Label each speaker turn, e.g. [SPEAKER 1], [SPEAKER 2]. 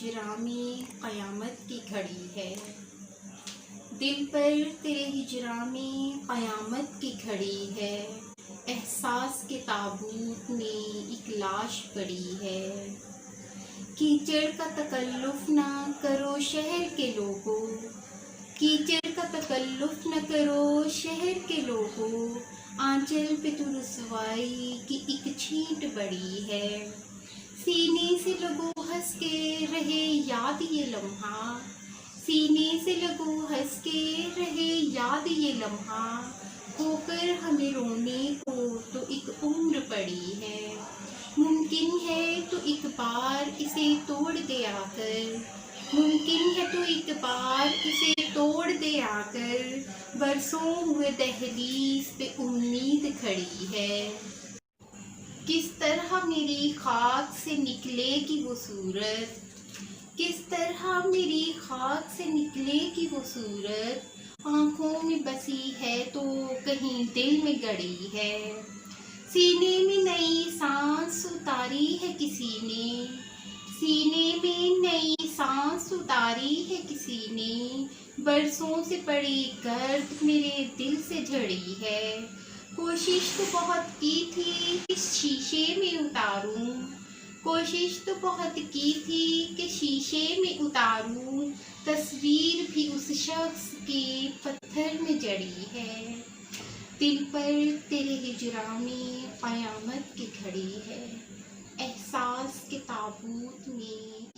[SPEAKER 1] हिजरा में क़यामत की घड़ी है। दिल पर तेरे हिजरा में क़यामत की घड़ी है। एहसास के ताबूत में एक लाश पड़ी है। कीचड़ का तकल्लुफ़ ना करो शहर के लोगों, कीचड़ का तकल्लुफ़ न करो शहर के लोगों। आंचल पे तो रुसवाई की एक छींट बड़ी है। सीने से लगो हंस के रहे याद ये लम्हा, सीने से लगो हंस के रहे याद ये लम्हा। होकर हमें रोने को तो एक उम्र पड़ी है। मुमकिन है तो एक बार इसे तोड़ दे आकर, मुमकिन है तो एक बार इसे तोड़ दे आकर। बरसों हुए दहलीज पे उम्मीद खड़ी है। किस तरह मेरी खाक से निकलेगी वो सूरत, किस तरह मेरी खाक से निकलेगी वो सूरत। आँखों में बसी है तो कहीं दिल में गड़ी है। सीने में नई सांस उतारी है किसी ने, सीने में नई सांस उतारी है किसी ने। बरसों से पड़ी गर्द मेरे दिल से झड़ी है। कोशिश तो बहुत की थी इस शीशे में उतारूं, कोशिश तो बहुत की थी कि शीशे में उतारूं। तस्वीर भी उस शख्स के पत्थर में जड़ी है। दिल पर तेरे हिजरा में क़यामत की घड़ी है। एहसास के ताबूत में